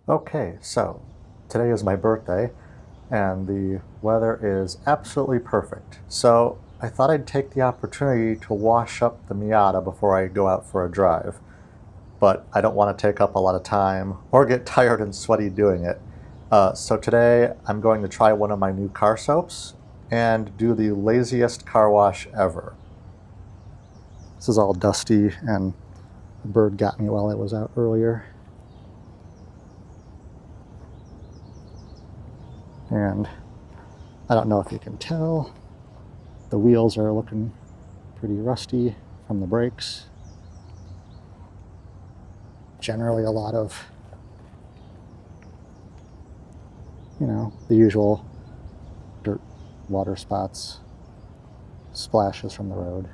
Okay, so today is my birthday and the weather is absolutely perfect. So I thought I'd take the opportunity to wash up the Miata before I go out for a drive. But I don't want to take up a lot of time or get tired and sweaty doing it. So today I'm going to try one of my new car soaps and do the laziest car wash ever. This is all dusty and the bird got me while I was out earlier. And I don't know if you can tell, the wheels are looking pretty rusty from the brakes. Generally a lot of, the usual dirt, water spots, splashes from the road.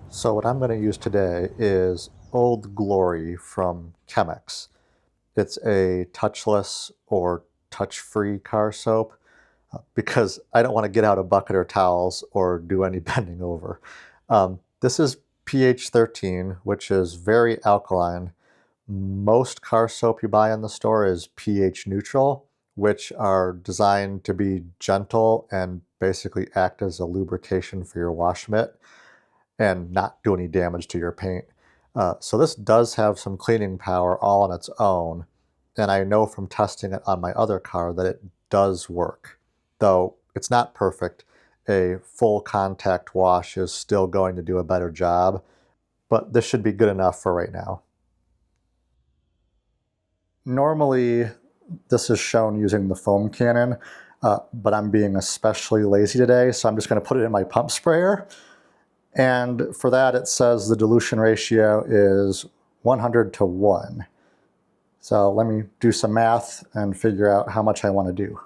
So what I'm going to use today is Old Glory from ChemX. It's a touchless or touch-free car soap because I don't want to get out a bucket or towels or do any bending over. This is pH 13, which is very alkaline. Most car soap you buy in the store is pH neutral, which are designed to be gentle and basically act as a lubrication for your wash mitt and not do any damage to your paint. So this does have some cleaning power all on its own, and I know from testing it on my other car that it does work. Though it's not perfect, a full contact wash is still going to do a better job, but this should be good enough for right now. Normally, this is shown using the foam cannon, but I'm being especially lazy today, so I'm just going to put it in my pump sprayer. And for that, it says the dilution ratio is 100 to 1. So let me do some math and figure out how much I want to do.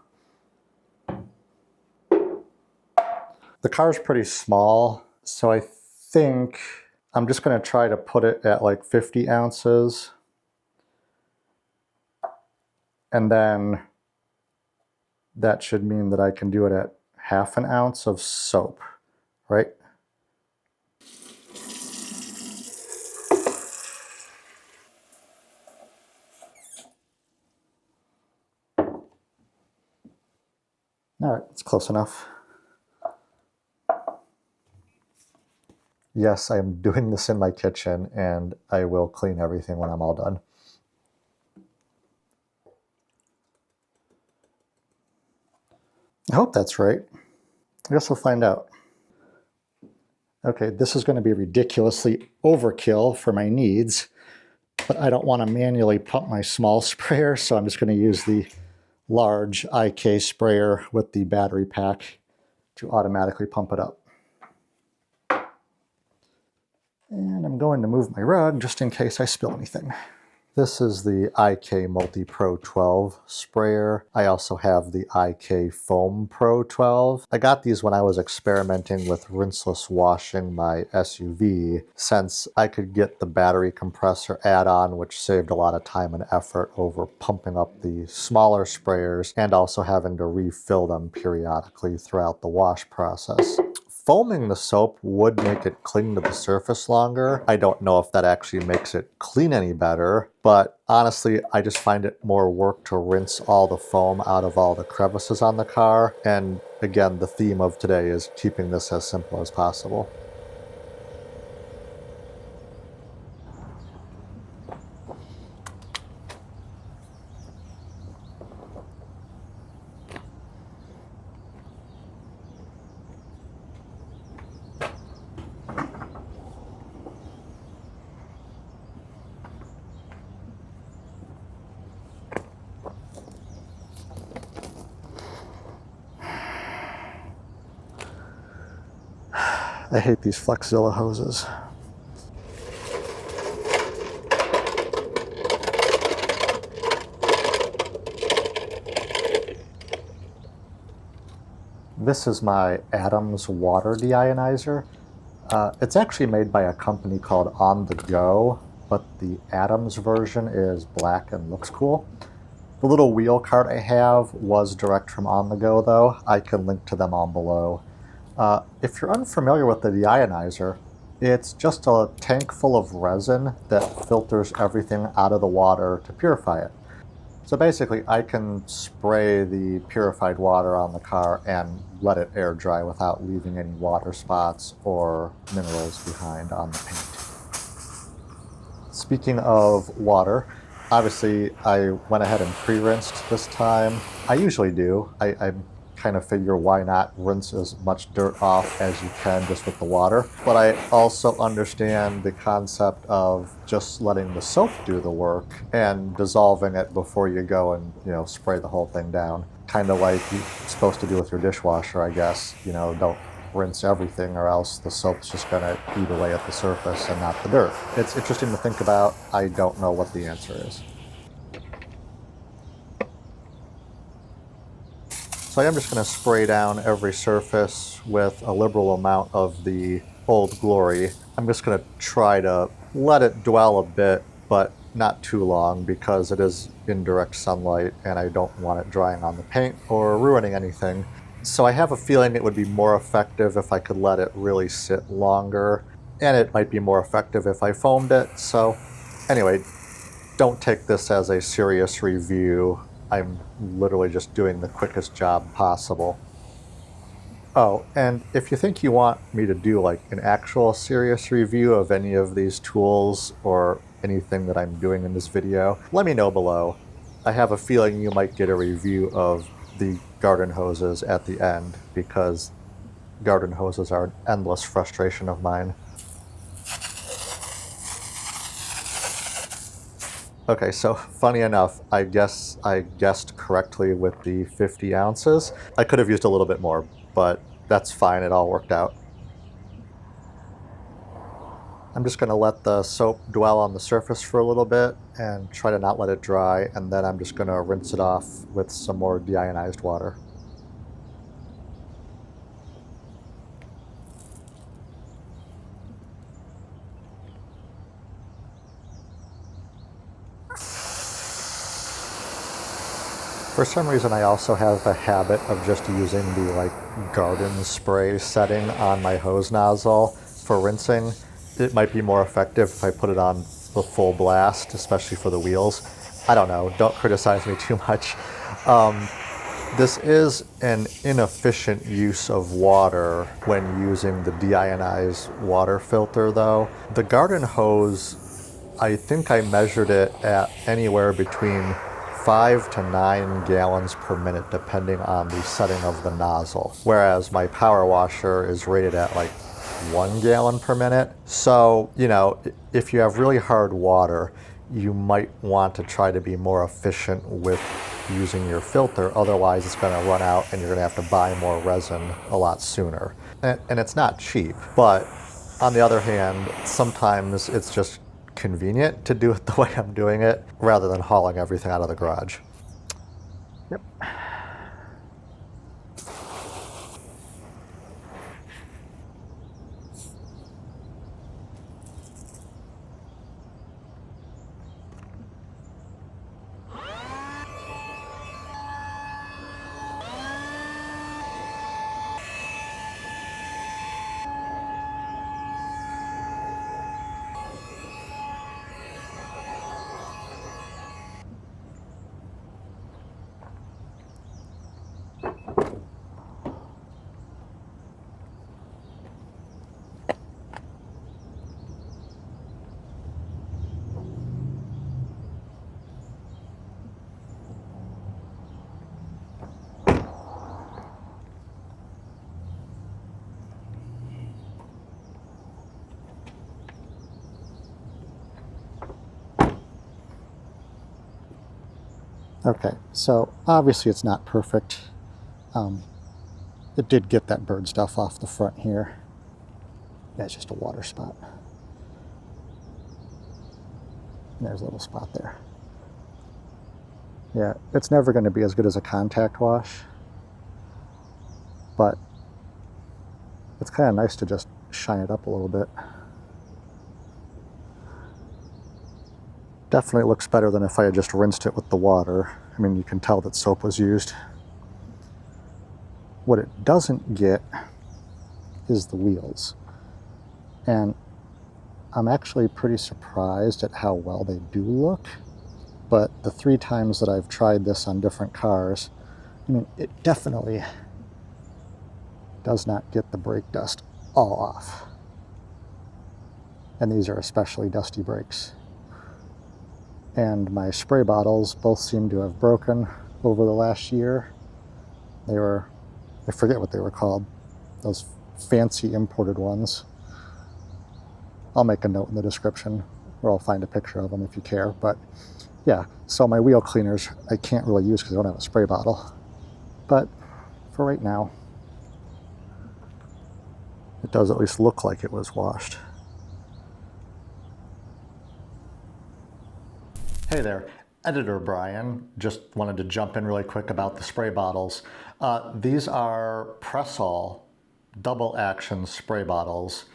The car's pretty small, so I think I'm just going to try to put it at like 50 ounces. And then that should mean that I can do it at half an ounce of soap, right? All right, it's close enough. Yes, I'm doing this in my kitchen, and I will clean everything when I'm all done. I hope that's right. I guess we'll find out. Okay, this is going to be ridiculously overkill for my needs, but I don't want to manually pump my small sprayer, so I'm just going to use the large IK sprayer with the battery pack to automatically pump it up. And I'm going to move my rug just in case I spill anything. This is the IK Multi Pro 12 sprayer. I also have the IK Foam Pro 12. I got these when I was experimenting with rinseless washing my SUV, since I could get the battery compressor add-on, which saved a lot of time and effort over pumping up the smaller sprayers and also having to refill them periodically throughout the wash process. Foaming the soap would make it cling to the surface longer. I don't know if that actually makes it clean any better, but honestly, I just find it more work to rinse all the foam out of all the crevices on the car. And again, the theme of today is keeping this as simple as possible. I hate these Flexzilla hoses. This is my Adams water deionizer. It's actually made by a company called On The Go, but the Adams version is black and looks cool. The little wheel cart I have was direct from On The Go though. I can link to them all below. If you're unfamiliar with the Deionizer, it's just a tank full of resin that filters everything out of the water to purify it. So basically, I can spray the purified water on the car and let it air dry without leaving any water spots or minerals behind on the paint. Speaking of water, obviously I went ahead and pre-rinsed this time. I usually do. I kind of figure why not rinse as much dirt off as you can just with the water. But I also understand the concept of just letting the soap do the work and dissolving it before you go and, spray the whole thing down. Kind of like you're supposed to do with your dishwasher, I guess. Don't rinse everything or else the soap's just gonna eat away at the surface and not the dirt. It's interesting to think about. I don't know what the answer is. So I am just going to spray down every surface with a liberal amount of the Old Glory. I'm just going to try to let it dwell a bit, but not too long because it is in direct sunlight and I don't want it drying on the paint or ruining anything. So I have a feeling it would be more effective if I could let it really sit longer, and it might be more effective if I foamed it. So anyway, don't take this as a serious review. I'm literally just doing the quickest job possible. Oh, and if you think you want me to do like an actual serious review of any of these tools or anything that I'm doing in this video, let me know below. I have a feeling you might get a review of the garden hoses at the end because garden hoses are an endless frustration of mine. Okay, so funny enough, I guess I guessed correctly with the 50 ounces. I could have used a little bit more, but that's fine, it all worked out. I'm just gonna let the soap dwell on the surface for a little bit and try to not let it dry, and then I'm just gonna rinse it off with some more deionized water. For some reason, I also have a habit of just using the garden spray setting on my hose nozzle for rinsing. It might be more effective if I put it on the full blast, especially for the wheels. I don't know, don't criticize me too much. This is an inefficient use of water when using the deionized water filter though. The garden hose, I think I measured it at anywhere between 5 to 9 gallons per minute depending on the setting of the nozzle, whereas my power washer is rated at 1 gallon per minute. So, if you have really hard water, you might want to try to be more efficient with using your filter, otherwise it's going to run out and you're going to have to buy more resin a lot sooner. And it's not cheap, but on the other hand, sometimes it's just convenient to do it the way I'm doing it rather than hauling everything out of the garage. Yep. Okay, so obviously it's not perfect. It did get that bird stuff off the front here. That's just a water spot. And there's a little spot there. Yeah, it's never going to be as good as a contact wash, but it's kind of nice to just shine it up a little bit. Definitely looks better than if I had just rinsed it with the water. I mean, you can tell that soap was used. What it doesn't get is the wheels. And I'm actually pretty surprised at how well they do look, but the 3 times that I've tried this on different cars, I mean, it definitely does not get the brake dust all off. And these are especially dusty brakes. And my spray bottles both seem to have broken over the last year. They were, I forget what they were called, those fancy imported ones. I'll make a note in the description, or I'll find a picture of them if you care. But yeah, so my wheel cleaners I can't really use because I don't have a spray bottle. But for right now, it does at least look like it was washed. Hey there, Editor Brian. Just wanted to jump in really quick about the spray bottles. These are Pressol double action spray bottles,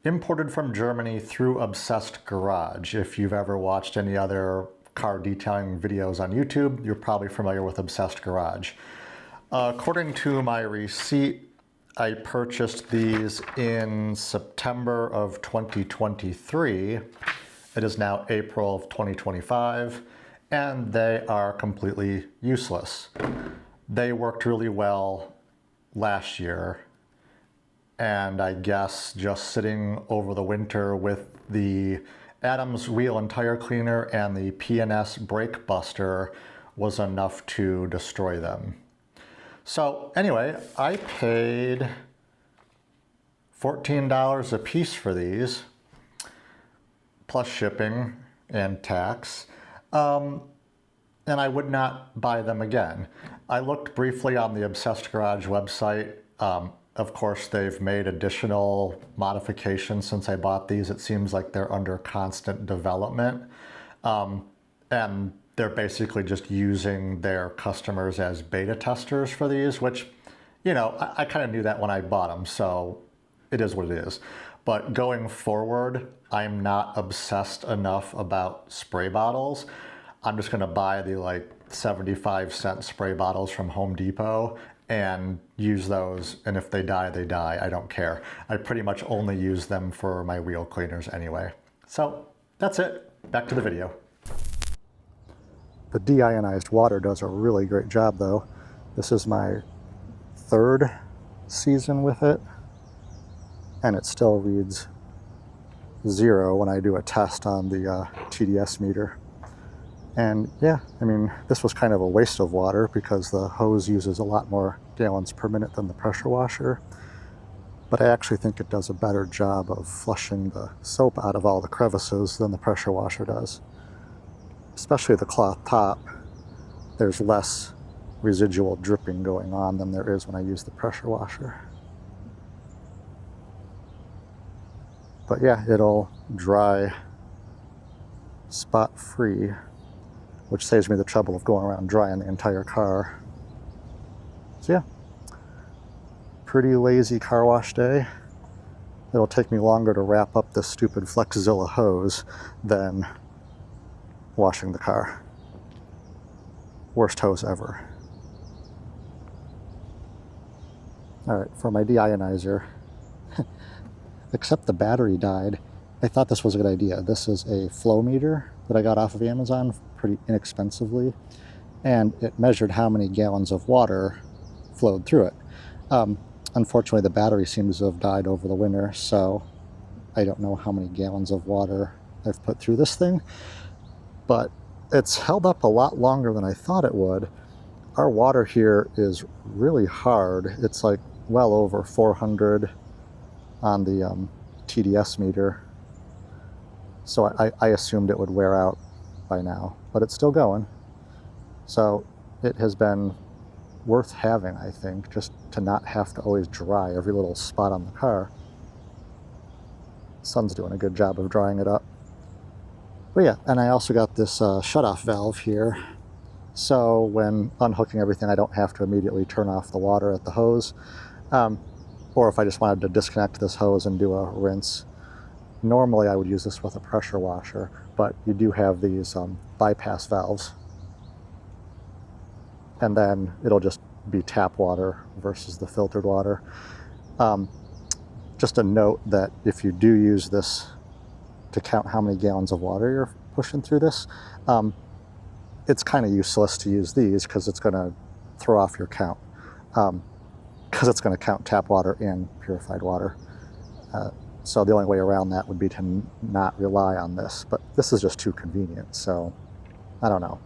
imported from Germany through Obsessed Garage. If you've ever watched any other car detailing videos on YouTube, you're probably familiar with Obsessed Garage. According to my receipt, I purchased these in September of 2023. It is now April of 2025, and they are completely useless. They worked really well last year, and I guess just sitting over the winter with the Adams wheel and tire cleaner and the P&S brake buster was enough to destroy them. So anyway, I paid $14 a piece for these, plus shipping and tax, and I would not buy them again. I looked briefly on the Obsessed Garage website. Of course, they've made additional modifications since I bought these. It seems like they're under constant development, and they're basically just using their customers as beta testers for these, which, you know, I kind of knew that when I bought them, so it is what it is. But going forward, I'm not obsessed enough about spray bottles. I'm just gonna buy the like 75-cent spray bottles from Home Depot and use those, and if they die, they die. I don't care. I pretty much only use them for my wheel cleaners anyway. So that's it. Back to the video. The deionized water does a really great job though. This is my 3rd season with it, and it still reads 0 when I do a test on the TDS meter. And yeah, I mean, this was kind of a waste of water because the hose uses a lot more gallons per minute than the pressure washer. But I actually think it does a better job of flushing the soap out of all the crevices than the pressure washer does. Especially the cloth top, there's less residual dripping going on than there is when I use the pressure washer. But yeah, it'll dry spot free, which saves me the trouble of going around drying the entire car. So yeah, pretty lazy car wash day. It'll take me longer to wrap up this stupid Flexzilla hose than washing the car. Worst hose ever. All right, for my deionizer, except the battery died, I thought this was a good idea. This is a flow meter that I got off of Amazon pretty inexpensively, and it measured how many gallons of water flowed through it. Unfortunately, the battery seems to have died over the winter, so I don't know how many gallons of water I've put through this thing, but it's held up a lot longer than I thought it would. Our water here is really hard. It's like well over 400 on the TDS meter. So I assumed it would wear out by now, but it's still going. So it has been worth having, I think, just to not have to always dry every little spot on the car. Sun's doing a good job of drying it up. But yeah, and I also got this shutoff valve here. So when unhooking everything, I don't have to immediately turn off the water at the hose. Or if I just wanted to disconnect this hose and do a rinse. Normally I would use this with a pressure washer, but you do have these bypass valves. And then it'll just be tap water versus the filtered water. Just a note that if you do use this to count how many gallons of water you're pushing through this, it's kind of useless to use these because it's going to throw off your count. Because it's going to count tap water and purified water. So the only way around that would be to not rely on this. But this is just too convenient, so I don't know.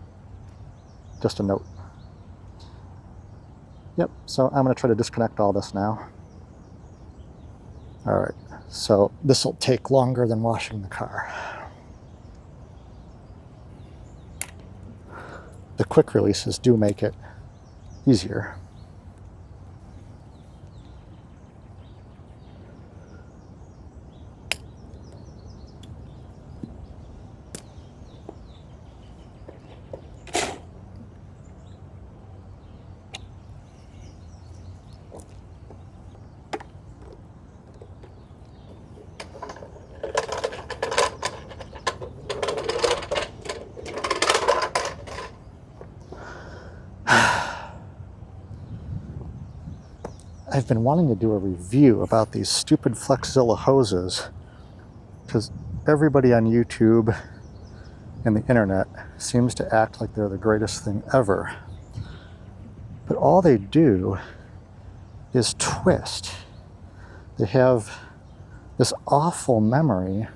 Just a note. Yep, so I'm going to try to disconnect all this now. All right, so this will take longer than washing the car. The quick releases do make it easier. I've been wanting to do a review about these stupid Flexzilla hoses because everybody on YouTube and the internet seems to act like they're the greatest thing ever. But all they do is twist. They have this awful memory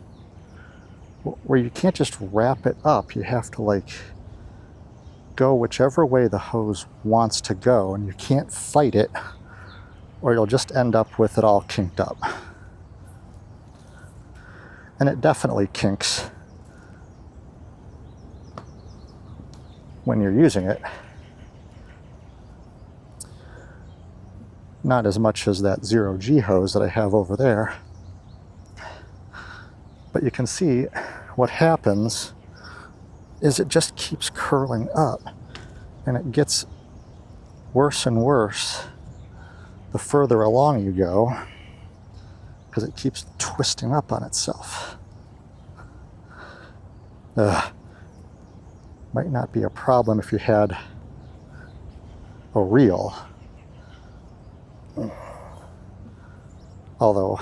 where you can't just wrap it up. You have to like go whichever way the hose wants to go, and you can't fight it, or you'll just end up with it all kinked up. And it definitely kinks when you're using it. Not as much as that 0G hose that I have over there. But you can see what happens is it just keeps curling up, and it gets worse and worse the further along you go, because it keeps twisting up on itself. Might not be a problem if you had a reel, although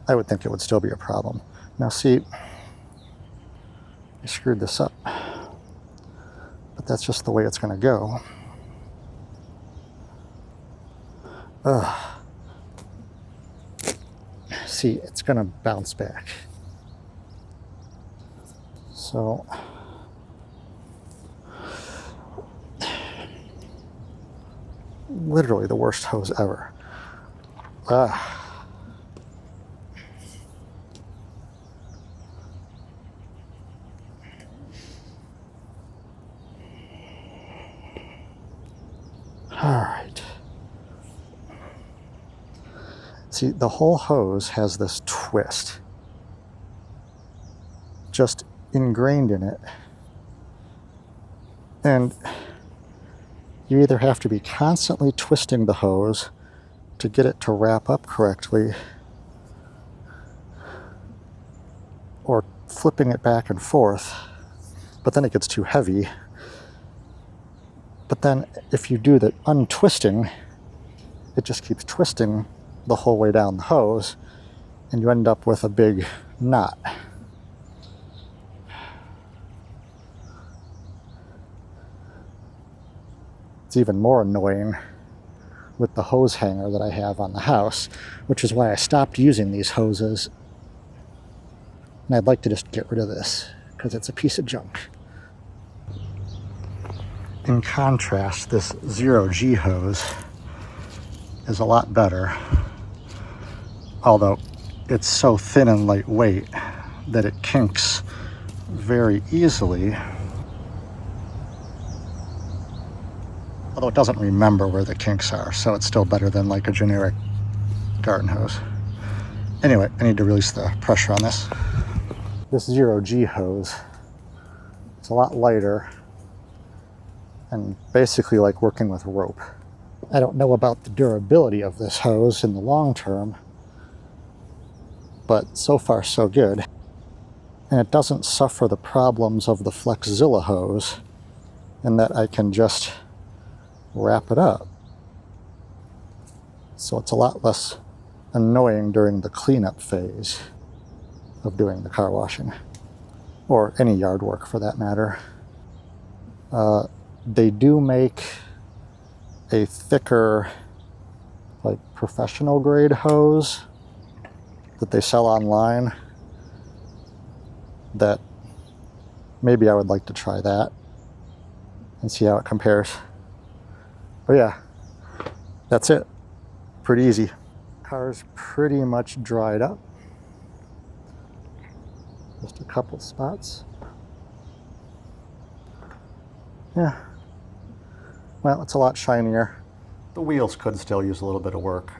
I would think it would still be a problem. Now see, I screwed this up, but that's just the way it's going to go. See, it's going to bounce back. So, literally the worst hose ever. All right. See, the whole hose has this twist just ingrained in it. And you either have to be constantly twisting the hose to get it to wrap up correctly, or flipping it back and forth, but then it gets too heavy. But then if you do the untwisting, it just keeps twisting the whole way down the hose, and you end up with a big knot. It's even more annoying with the hose hanger that I have on the house, which is why I stopped using these hoses. And I'd like to just get rid of this, because it's a piece of junk. In contrast, this 0G hose is a lot better, although it's so thin and lightweight that it kinks very easily. Although it doesn't remember where the kinks are, so it's still better than like a generic garden hose. Anyway, I need to release the pressure on this. This 0G hose, it's a lot lighter and basically like working with rope. I don't know about the durability of this hose in the long term, but so far so good. And it doesn't suffer the problems of the Flexzilla hose in that I can just wrap it up. So it's a lot less annoying during the cleanup phase of doing the car washing, or any yard work for that matter. They do make a thicker, like professional grade hose that they sell online that maybe I would like to try that and see how it compares. But yeah, that's it. Pretty easy. Car's pretty much dried up. Just a couple spots. Yeah. Well, it's a lot shinier. The wheels could still use a little bit of work,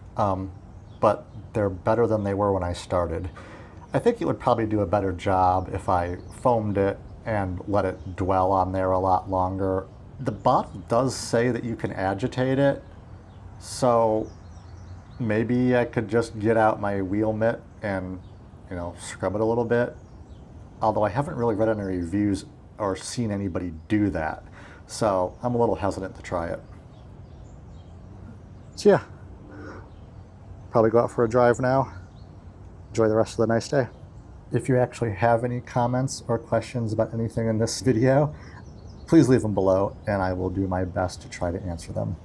but they're better than they were when I started. I think it would probably do a better job if I foamed it and let it dwell on there a lot longer. The bottle does say that you can agitate it, so maybe I could just get out my wheel mitt and, you know, scrub it a little bit. Although I haven't really read any reviews or seen anybody do that, so I'm a little hesitant to try it. So yeah, probably go out for a drive now. Enjoy the rest of the nice day. If you actually have any comments or questions about anything in this video, please leave them below and I will do my best to try to answer them.